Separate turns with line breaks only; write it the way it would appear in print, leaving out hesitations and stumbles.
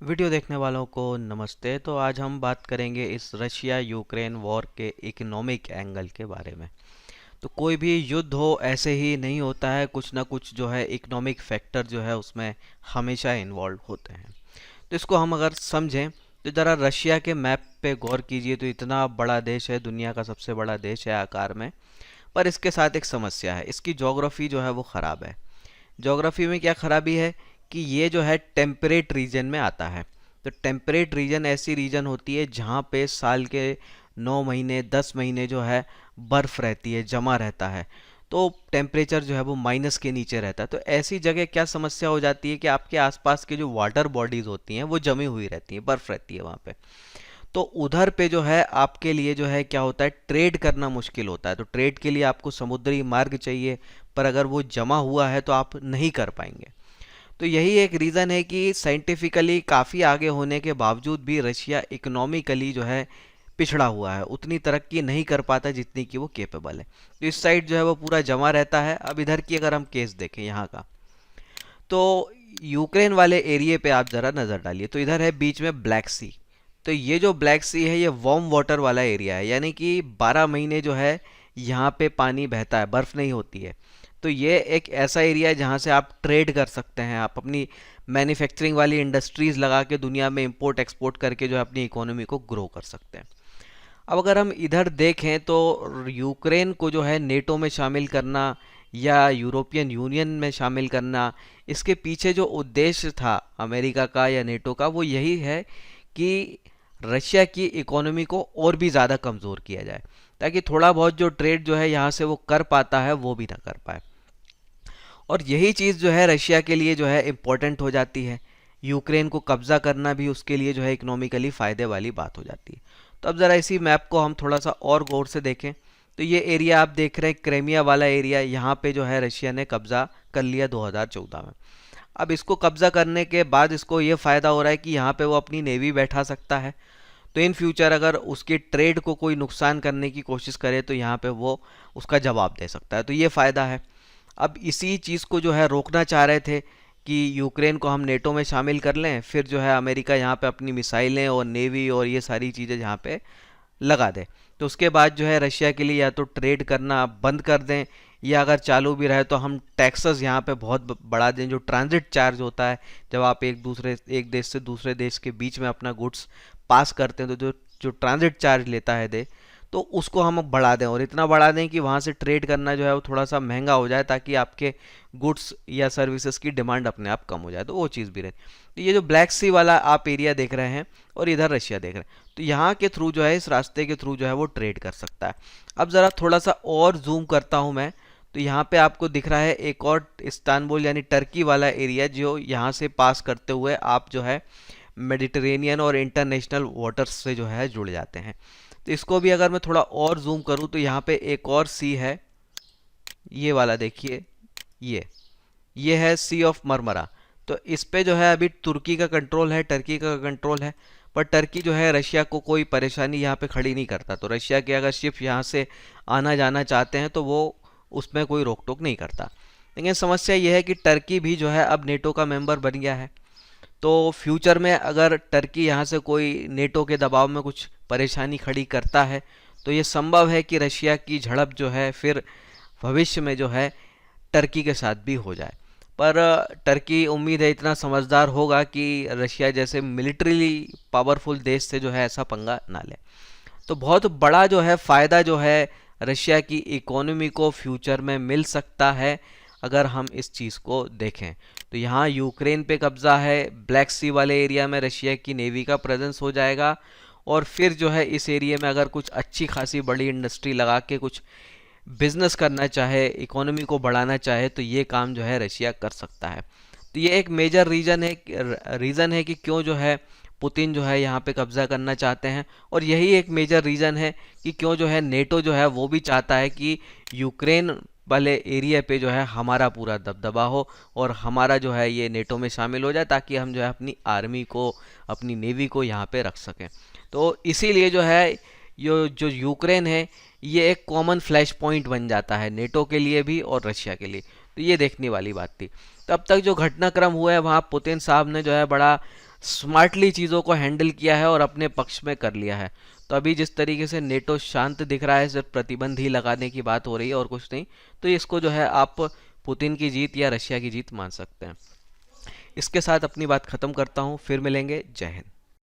Video देखने वालों को नमस्ते। तो आज हम बात करेंगे इस रशिया यूक्रेन वॉर के इकोनॉमिक एंगल के बारे में। तो कोई भी युद्ध हो ऐसे ही नहीं होता है, कुछ ना कुछ जो है इकोनॉमिक फैक्टर जो है उसमें हमेशा इन्वॉल्व होते हैं। तो इसको हम अगर समझें तो ज़रा रशिया के मैप पे गौर कीजिए। तो इतना बड़ा देश है, दुनिया का सबसे बड़ा देश है आकार में, पर इसके साथ एक समस्या है, इसकी ज्योग्राफी जो है वो ख़राब है। ज्योग्राफी में क्या खराबी है कि ये जो है टेम्परेट रीजन में आता है। तो टेम्परेट रीजन ऐसी रीजन होती है जहाँ पे साल के 9 महीने 10 महीने जो है बर्फ़ रहती है, जमा रहता है। तो टेम्परेचर जो है वो माइनस के नीचे रहता है। तो ऐसी जगह क्या समस्या हो जाती है कि आपके आसपास के जो वाटर बॉडीज़ होती हैं वो जमी हुई रहती हैं, बर्फ़ रहती है वहाँ पे। तो उधर पे जो है आपके लिए जो है क्या होता है, ट्रेड करना मुश्किल होता है। तो ट्रेड के लिए आपको समुद्री मार्ग चाहिए, पर अगर वो जमा हुआ है तो आप नहीं कर पाएंगे। तो यही एक रीज़न है कि साइंटिफिकली काफ़ी आगे होने के बावजूद भी रशिया इकोनॉमिकली जो है पिछड़ा हुआ है, उतनी तरक्की नहीं कर पाता जितनी कि वो केपेबल है। तो इस साइड जो है वो पूरा जमा रहता है। अब इधर की अगर हम केस देखें यहाँ का, तो यूक्रेन वाले एरिया पे आप ज़रा नज़र डालिए। तो इधर है बीच में ब्लैक सी। तो ये जो ब्लैक सी है ये वार्म वाटर वाला एरिया है, यानी कि 12 महीने जो है यहाँ पे पानी बहता है, बर्फ़ नहीं होती है। तो ये एक ऐसा एरिया है जहाँ से आप ट्रेड कर सकते हैं, आप अपनी मैन्युफैक्चरिंग वाली इंडस्ट्रीज़ लगा के दुनिया में इंपोर्ट एक्सपोर्ट करके जो है अपनी इकोनॉमी को ग्रो कर सकते हैं। अब अगर हम इधर देखें तो यूक्रेन को जो है नेटो में शामिल करना या यूरोपियन यूनियन में शामिल करना, इसके पीछे जो उद्देश्य था अमेरिका का या नेटो का वो यही है कि रशिया की इकोनॉमी को और भी ज़्यादा कमज़ोर किया जाए, ताकि थोड़ा बहुत जो ट्रेड जो है यहाँ से वो कर पाता है वो भी ना कर पाए। और यही चीज़ जो है रशिया के लिए जो है इम्पोर्टेंट हो जाती है। यूक्रेन को कब्ज़ा करना भी उसके लिए जो है इकोनॉमिकली फ़ायदे वाली बात हो जाती है। तो अब ज़रा इसी मैप को हम थोड़ा सा और गौर से देखें। तो ये एरिया आप देख रहे हैं, क्रेमिया वाला एरिया, यहाँ पे जो है रशिया ने कब्ज़ा कर लिया 2014 में। अब इसको कब्ज़ा करने के बाद इसको ये फ़ायदा हो रहा है कि यहाँ पे वो अपनी नेवी बैठा सकता है। तो इन फ्यूचर अगर उसके ट्रेड को कोई नुकसान करने की कोशिश करे तो यहाँ पे वो उसका जवाब दे सकता है। तो ये फ़ायदा है। अब इसी चीज़ को जो है रोकना चाह रहे थे कि यूक्रेन को हम नेटो में शामिल कर लें, फिर जो है अमेरिका यहाँ पे अपनी मिसाइलें और नेवी और ये सारी चीज़ें यहाँ पे लगा दे। तो उसके बाद जो है रशिया के लिए या तो ट्रेड करना बंद कर दें, या अगर चालू भी रहे तो हम टैक्सेस यहाँ पे बहुत बढ़ा दें। जो ट्रांजिट चार्ज होता है, जब आप एक देश से दूसरे देश के बीच में अपना गुड्स पास करते हैं, तो जो जो ट्रांजिट चार्ज लेता है दे, तो उसको हम अब बढ़ा दें, और इतना बढ़ा दें कि वहाँ से ट्रेड करना जो है वो थोड़ा सा महंगा हो जाए, ताकि आपके गुड्स या सर्विसेज की डिमांड अपने आप कम हो जाए। तो वो चीज़ भी रहे। तो ये जो ब्लैक सी वाला आप एरिया देख रहे हैं और इधर रशिया देख रहे हैं, तो यहाँ के थ्रू जो है, इस रास्ते के थ्रू जो है वो ट्रेड कर सकता है। अब ज़रा थोड़ा सा और जूम करता हूँ मैं। तो यहाँ पे आपको दिख रहा है एक और इस्तांबुल यानी टर्की वाला एरिया, जो यहाँ से पास करते हुए आप जो है मेडिटेरेनियन और इंटरनेशनल वाटर्स से जो है जुड़ जाते हैं। तो इसको भी अगर मैं थोड़ा और जूम करूँ तो यहाँ पे एक और सी है, ये वाला देखिए, ये है सी ऑफ मरमरा। तो इस पे जो है अभी तुर्की का कंट्रोल है, टर्की का कंट्रोल है, पर टर्की जो है रशिया को कोई परेशानी यहाँ पे खड़ी नहीं करता। तो रशिया के अगर शिप यहाँ से आना जाना चाहते हैं तो वो उसमें कोई रोक टोक नहीं करता। लेकिन समस्या ये है कि टर्की भी जो है अब नेटो का मेंबर बन गया है। तो फ्यूचर में अगर टर्की यहाँ से कोई नेटो के दबाव में कुछ परेशानी खड़ी करता है, तो ये संभव है कि रशिया की झड़प जो है फिर भविष्य में जो है टर्की के साथ भी हो जाए। पर टर्की उम्मीद है इतना समझदार होगा कि रशिया जैसे मिलिट्रीली पावरफुल देश से जो है ऐसा पंगा ना ले। तो बहुत बड़ा जो है फ़ायदा जो है रशिया की इकोनॉमी को फ्यूचर में मिल सकता है, अगर हम इस चीज़ को देखें। तो यहाँ यूक्रेन पे कब्ज़ा है, ब्लैक सी वाले एरिया में रशिया की नेवी का प्रेजेंस हो जाएगा, और फिर जो है इस एरिया में अगर कुछ अच्छी खासी बड़ी इंडस्ट्री लगा के कुछ बिजनेस करना चाहे, इकोनॉमी को बढ़ाना चाहे, तो ये काम जो है रशिया कर सकता है। तो ये एक मेजर रीज़न है कि क्यों जो है पुतिन जो है यहाँ पे कब्ज़ा करना चाहते हैं, और यही एक मेजर रीज़न है कि क्यों जो है नेटो जो है वो भी चाहता है कि यूक्रेन वाले एरिया पे जो है हमारा पूरा दबदबा हो, और हमारा जो है ये नेटो में शामिल हो जाए, ताकि हम जो है अपनी आर्मी को, अपनी नेवी को यहाँ पे रख सकें। तो इसीलिए जो है जो यूक्रेन है ये एक कॉमन फ्लैश पॉइंट बन जाता है नेटो के लिए भी और रशिया के लिए। तो ये देखने वाली बात थी। तो अब तक जो घटनाक्रम हुआ है, वहाँ पुतिन साहब ने जो है बड़ा स्मार्टली चीज़ों को हैंडल किया है और अपने पक्ष में कर लिया है। तो अभी जिस तरीके से नेटो शांत दिख रहा है, सिर्फ प्रतिबंध ही लगाने की बात हो रही है और कुछ नहीं, तो इसको जो है आप पुतिन की जीत या रशिया की जीत मान सकते हैं। इसके साथ अपनी बात खत्म करता हूँ, फिर मिलेंगे। जय हिंद।